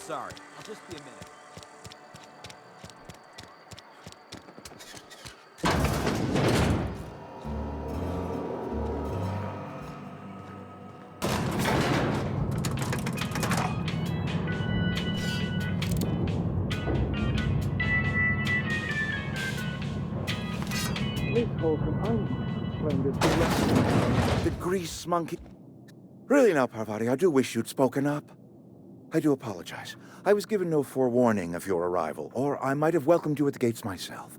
sorry. I'll just be a minute. Miss Holcomb, I'm splendid to rescue. The grease monkey. Really now, Parvati, I do wish you'd spoken up. I do apologize. I was given no forewarning of your arrival, or I might have welcomed you at the gates myself.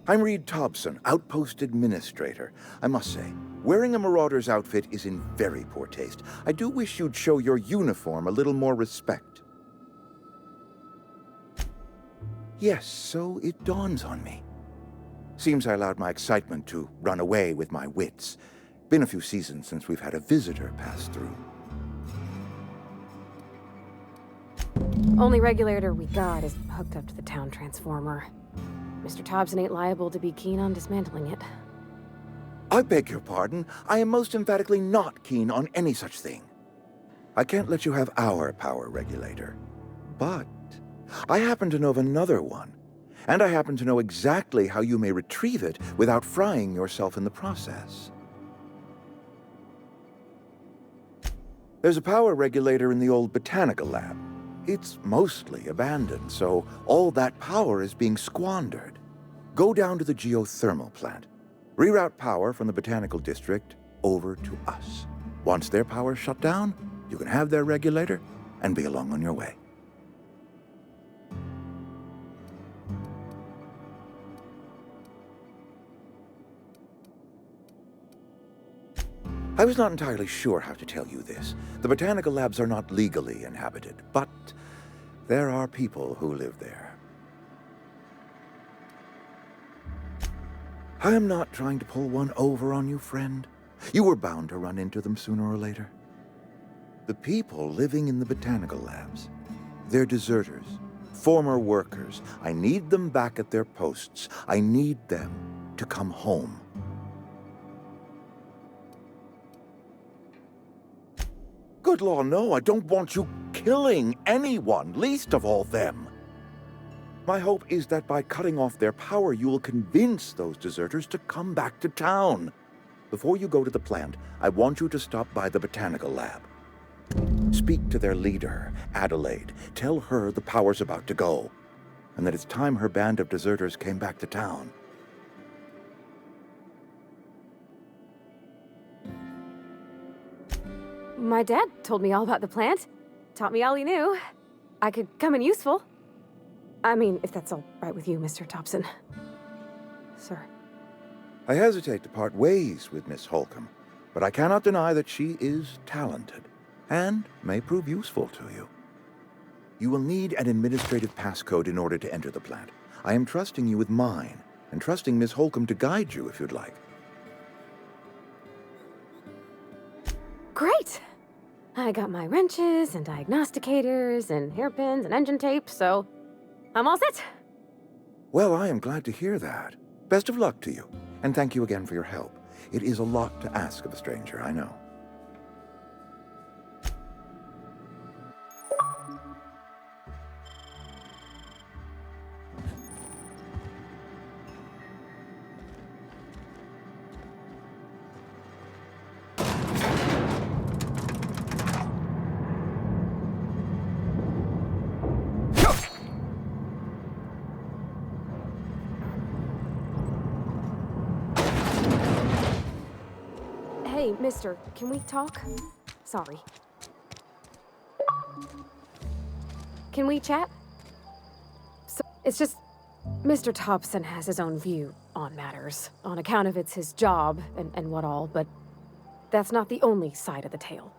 I'm Reed Thompson, Outpost Administrator. I must say, wearing a Marauder's outfit is in very poor taste. I do wish you'd show your uniform a little more respect. Yes, so it dawns on me. Seems I allowed my excitement to run away with my wits. Been a few seasons since we've had a visitor pass through. Only regulator we got is hooked up to the town transformer. Mr. Thompson ain't liable to be keen on dismantling it. I beg your pardon. I am most emphatically not keen on any such thing. I can't let you have our power regulator. But I happen to know of another one. And I happen to know exactly how you may retrieve it without frying yourself in the process. There's a power regulator in the old botanical lab. It's mostly abandoned, so all that power is being squandered. Go down to the geothermal plant. Reroute power from the botanical district over to us. Once their power's shut down, you can have their regulator and be along on your way. I was not entirely sure how to tell you this. The botanical labs are not legally inhabited, but there are people who live there. I am not trying to pull one over on you, friend. You were bound to run into them sooner or later. The people living in the botanical labs, they're deserters, former workers. I need them back at their posts. I need them to come home. Good law, no, I don't want you killing anyone, least of all them. My hope is that by cutting off their power, you will convince those deserters to come back to town. Before you go to the plant, I want you to stop by the botanical lab. Speak to their leader, Adelaide. Tell her the power's about to go, and that it's time her band of deserters came back to town. My dad told me all about the plant. Taught me all he knew. I could come in useful. I mean, if that's all right with you, Mr. Thompson. Sir. I hesitate to part ways with Miss Holcomb, but I cannot deny that she is talented, and may prove useful to you. You will need an administrative passcode in order to enter the plant. I am trusting you with mine, and trusting Miss Holcomb to guide you if you'd like. Great! I got my wrenches and diagnosticators and hairpins and engine tape, so I'm all set. Well, I am glad to hear that. Best of luck to you, and thank you again for your help. It is a lot to ask of a stranger, I know. Hey, mister, can we talk? Sorry. Can we chat? So, it's just, Mr. Thompson has his own view on matters, on account of it's his job and what all, but that's not the only side of the tale.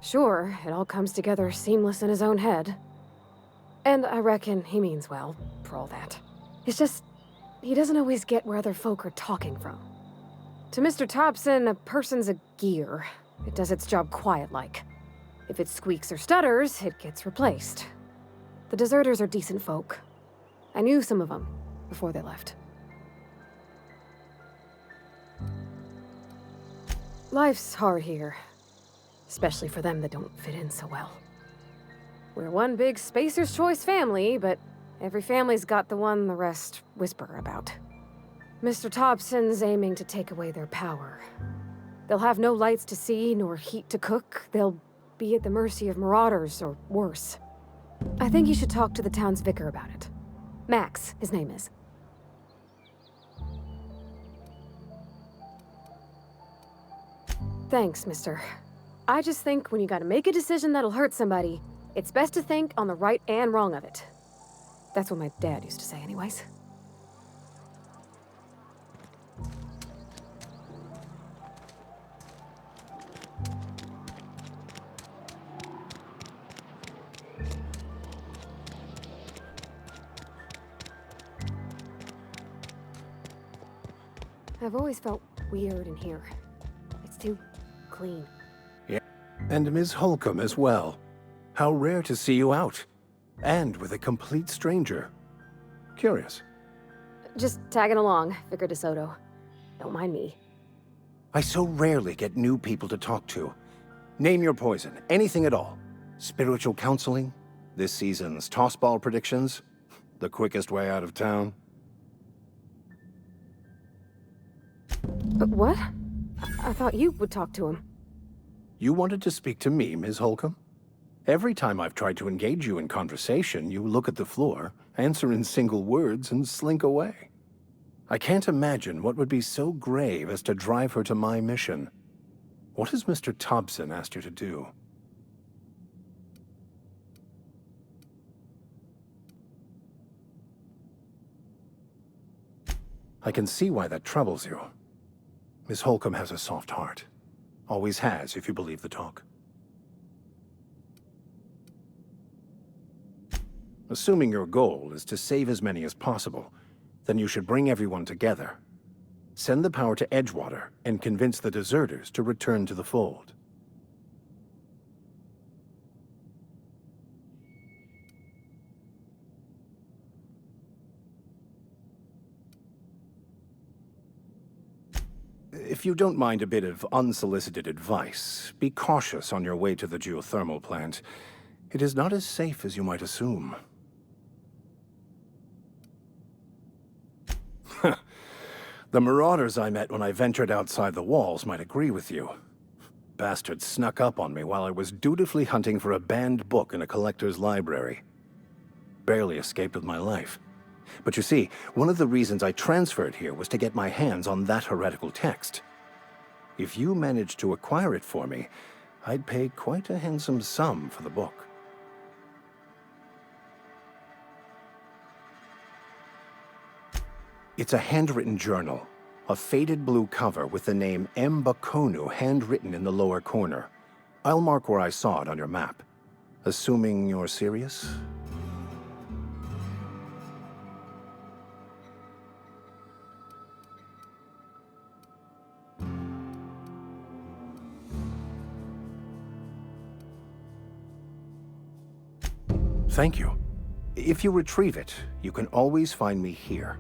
Sure, it all comes together seamless in his own head. And I reckon he means well, for all that. It's just, he doesn't always get where other folk are talking from. To Mr. Thompson, a person's a gear. It does its job quiet-like. If it squeaks or stutters, it gets replaced. The deserters are decent folk. I knew some of them before they left. Life's hard here, especially for them that don't fit in so well. We're one big Spacer's Choice family, but every family's got the one the rest whisper about. Mr. Thompson's aiming to take away their power. They'll have no lights to see, nor heat to cook. They'll be at the mercy of marauders, or worse. I think you should talk to the town's vicar about it. Max, his name is. Thanks, mister. I just think when you gotta make a decision that'll hurt somebody, it's best to think on the right and wrong of it. That's what my dad used to say anyways. I've always felt weird in here. It's too clean. Yeah. And Ms. Holcomb as well. How rare to see you out. And with a complete stranger. Curious. Just tagging along, Vicar DeSoto. Don't mind me. I so rarely get new people to talk to. Name your poison, anything at all. Spiritual counseling? This season's tossball predictions? The quickest way out of town? What? I thought you would talk to him. You wanted to speak to me, Ms. Holcomb? Every time I've tried to engage you in conversation, you look at the floor, answer in single words, and slink away. I can't imagine what would be so grave as to drive her to my mission. What has Mr. Thompson asked you to do? I can see why that troubles you. Miss Holcomb has a soft heart. Always has, if you believe the talk. Assuming your goal is to save as many as possible, then you should bring everyone together. Send the power to Edgewater and convince the deserters to return to the fold. If you don't mind a bit of unsolicited advice, be cautious on your way to the geothermal plant. It is not as safe as you might assume. The marauders I met when I ventured outside the walls might agree with you. Bastards snuck up on me while I was dutifully hunting for a banned book in a collector's library. Barely escaped with my life. But you see, one of the reasons I transferred here was to get my hands on that heretical text. If you managed to acquire it for me, I'd pay quite a handsome sum for the book. It's a handwritten journal, a faded blue cover with the name M. Bakonu handwritten in the lower corner. I'll mark where I saw it on your map. Assuming you're serious? Thank you. If you retrieve it, you can always find me here.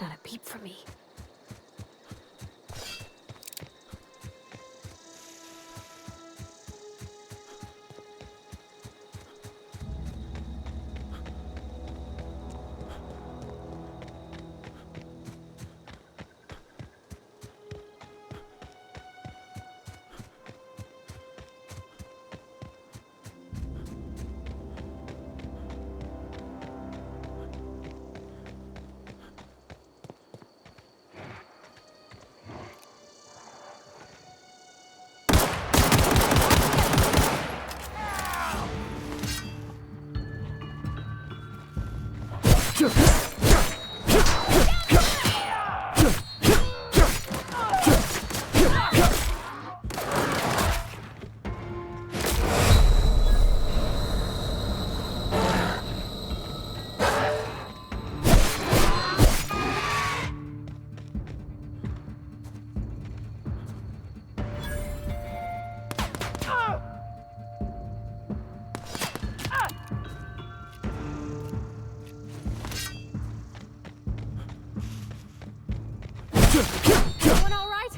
Not a peep from me. Everyone all right?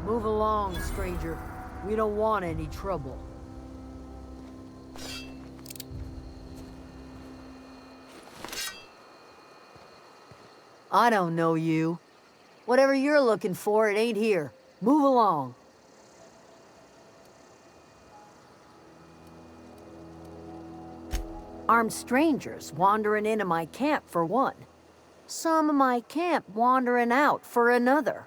Move along, stranger. We don't want any trouble. I don't know you. Whatever you're looking for, it ain't here. Move along. Armed strangers wandering into my camp for one. Some of my camp wandering out for another.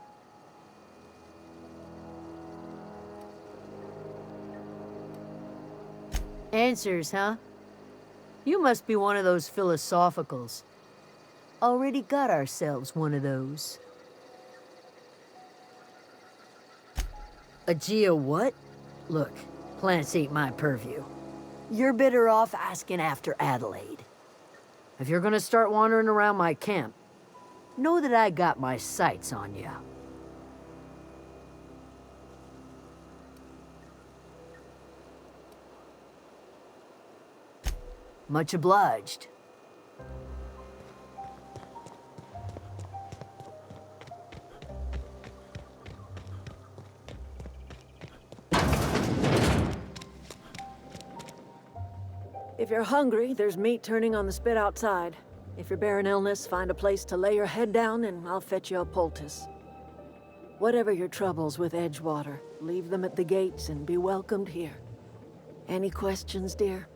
Answers, huh? You must be one of those philosophicals. Already got ourselves one of those. A Geo what? Look, plants ain't my purview. You're better off asking after Adelaide. If you're gonna start wandering around my camp, know that I got my sights on you. Much obliged. If you're hungry, there's meat turning on the spit outside. If you're bearing illness, find a place to lay your head down and I'll fetch you a poultice. Whatever your troubles with Edgewater, leave them at the gates and be welcomed here. Any questions, dear?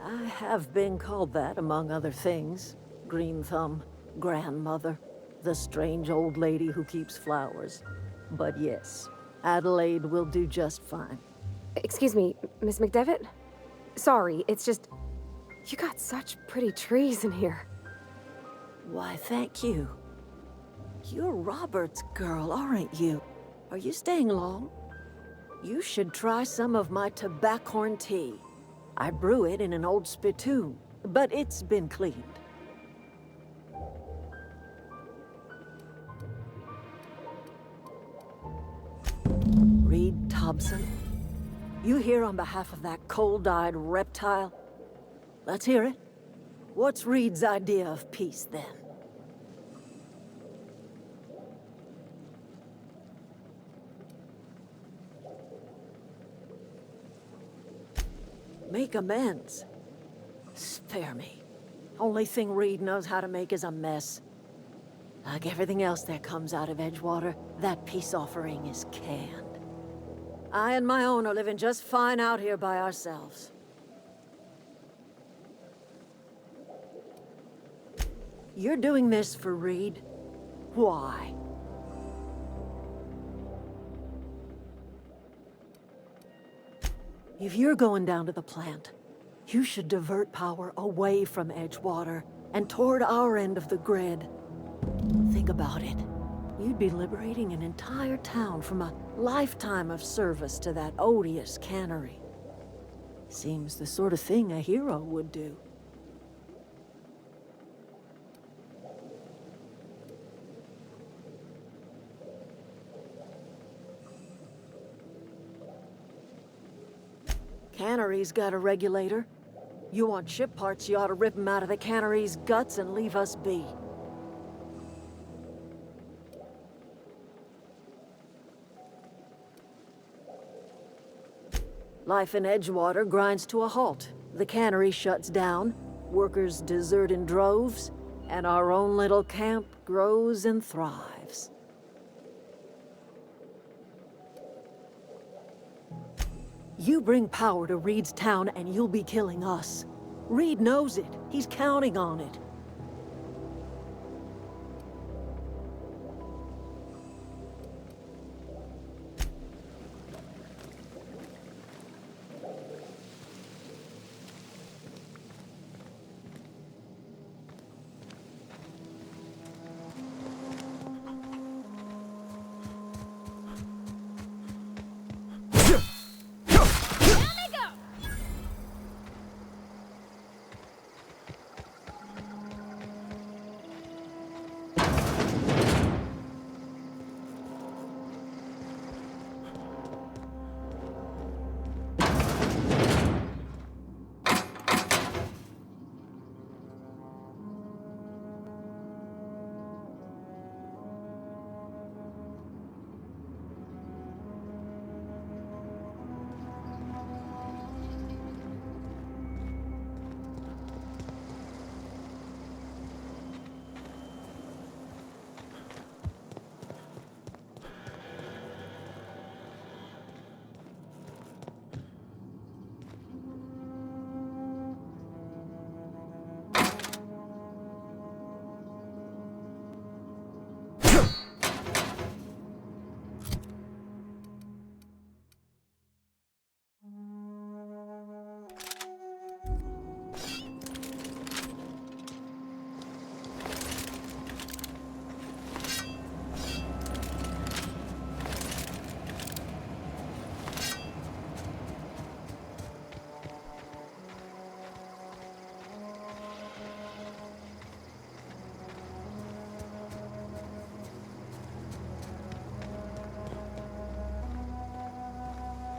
I have been called that, among other things. Green Thumb, grandmother, the strange old lady who keeps flowers. But yes, Adelaide will do just fine. Excuse me, Miss McDevitt? Sorry, it's just... You got such pretty trees in here. Why, thank you. You're Robert's girl, aren't you? Are you staying long? You should try some of my tobaccorn tea. I brew it in an old spittoon, but it's been cleaned. Reed Thompson, you here on behalf of that cold-eyed reptile? Let's hear it. What's Reed's idea of peace, then? Make amends. Spare me. Only thing Reed knows how to make is a mess. Like everything else that comes out of Edgewater, that peace offering is canned. I and my own are living just fine out here by ourselves. You're doing this for Reed? Why? If you're going down to the plant, you should divert power away from Edgewater and toward our end of the grid. Think about it. You'd be liberating an entire town from a lifetime of service to that odious cannery. Seems the sort of thing a hero would do. Cannery's got a regulator. You want ship parts, you ought to rip them out of the cannery's guts and leave us be. Life in Edgewater grinds to a halt. The cannery shuts down, workers desert in droves, and our own little camp grows and thrives. You bring power to Reed's town and you'll be killing us. Reed knows it. He's counting on it.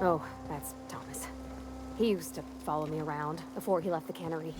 Oh, that's Thomas. He used to follow me around before he left the cannery.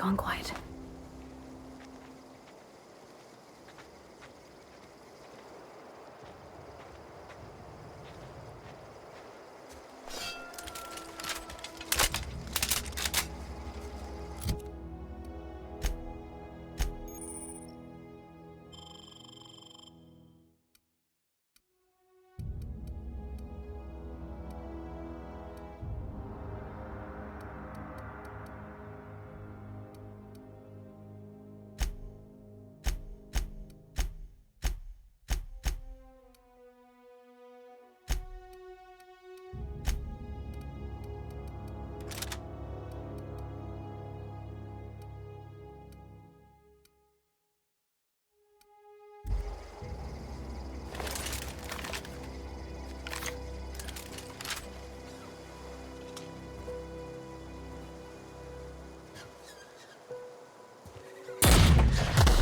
gone quiet.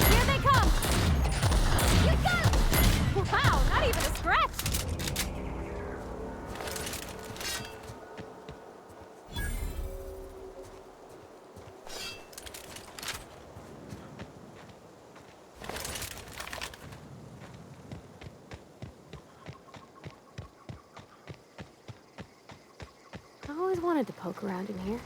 Here they come! You got him! Wow, not even a scratch! I always wanted to poke around in here.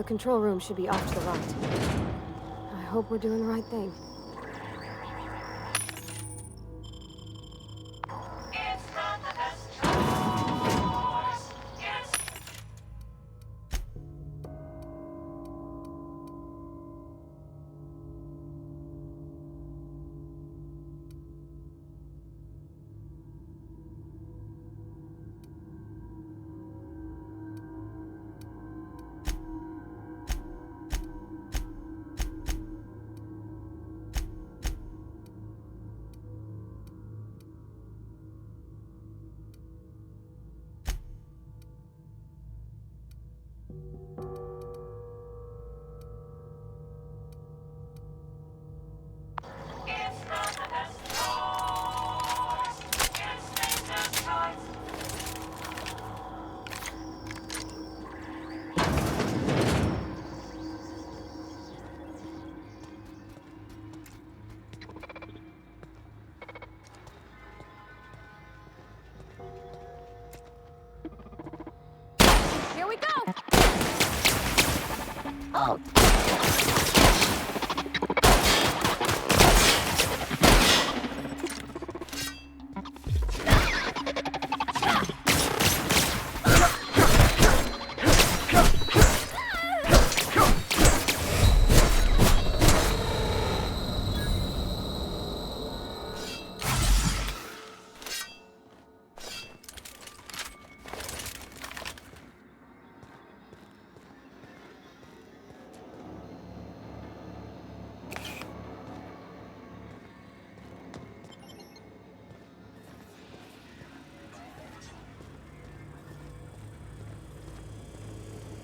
The control room should be off to the right. I hope we're doing the right thing. Here we go!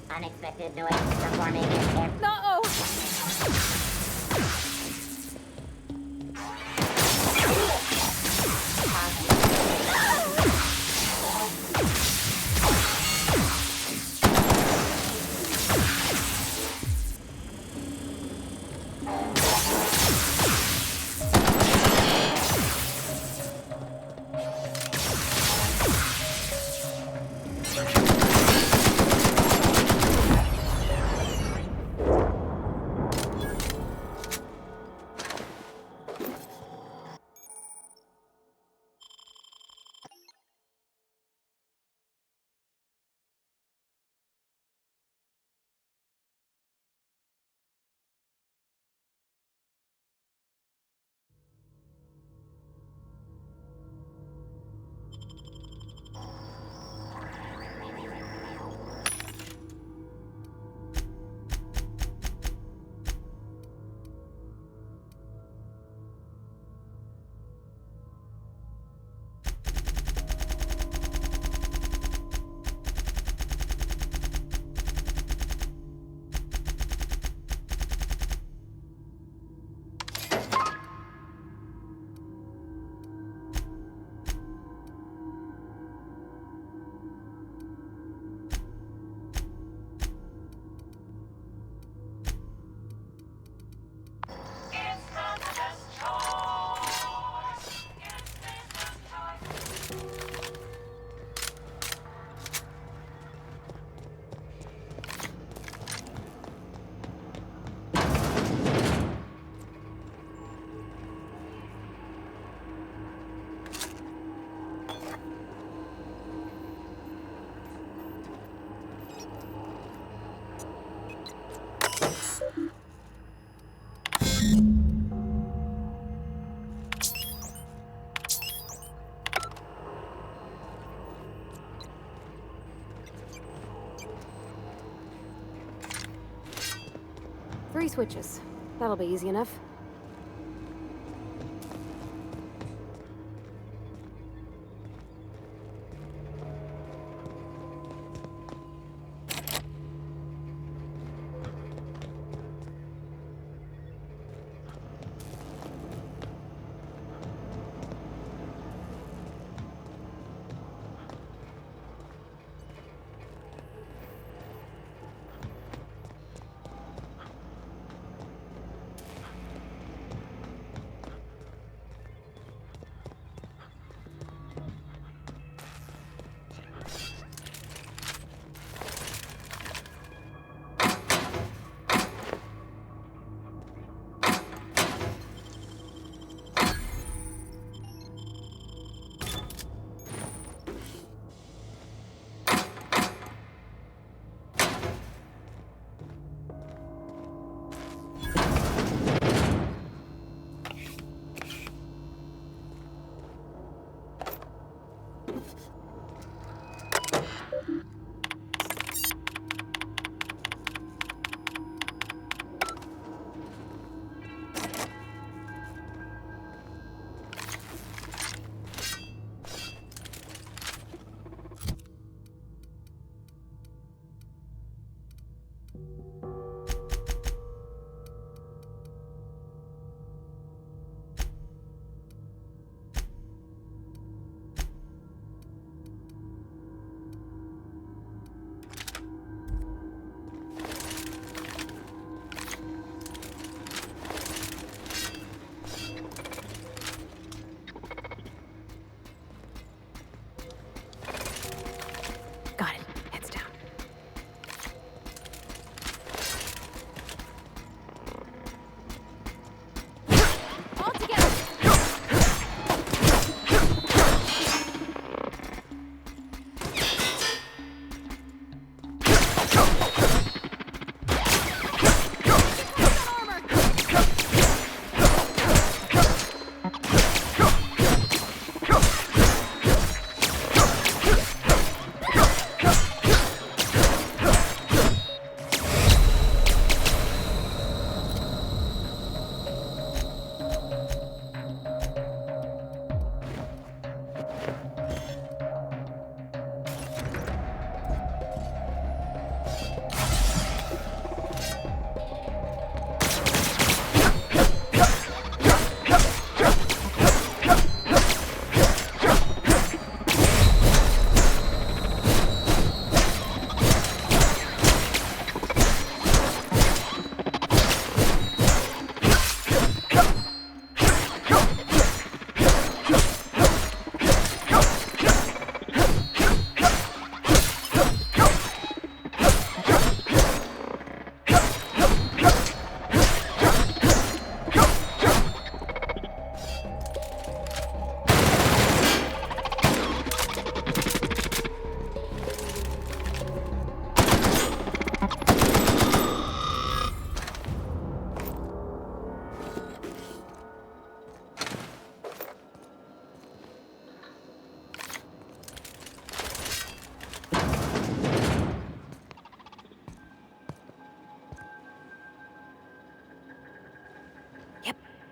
Unexpected noise performing in air. No! Three switches. That'll be easy enough.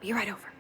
Be right over.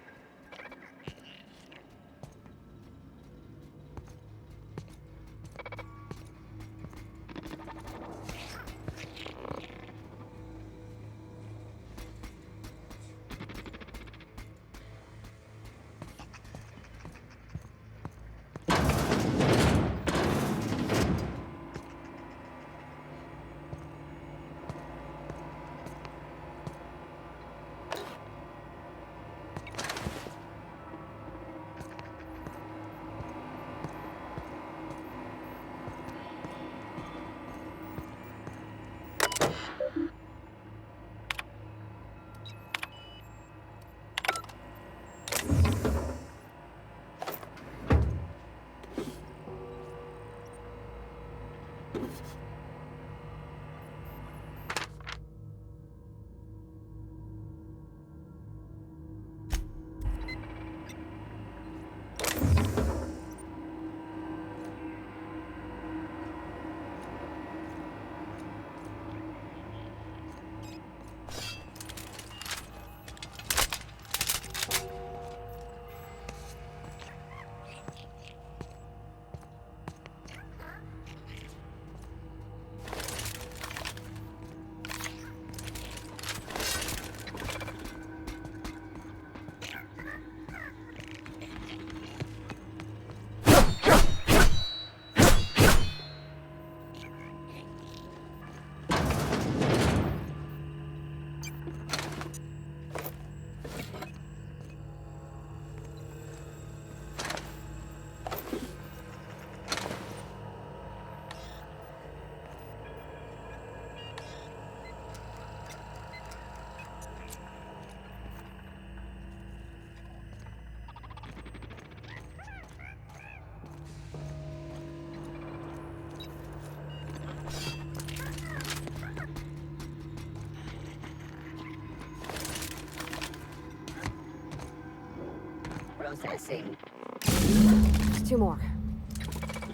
Processing. Just two more.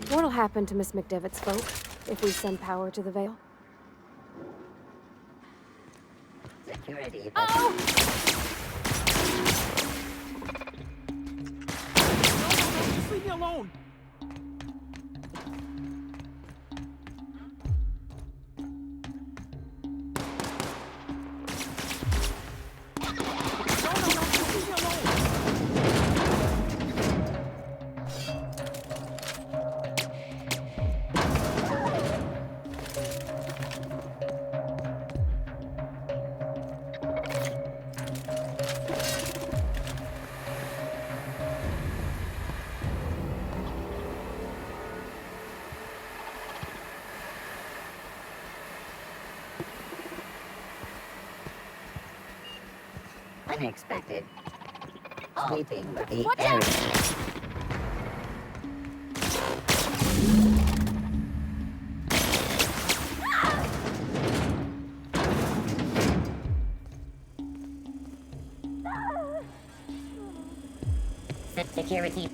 What'll happen to Miss McDevitt's folk if we send power to the Vale? Security. Oh! Just leave me alone. Just leave me alone. Unexpected. Sweeping the Watch area. out! Security.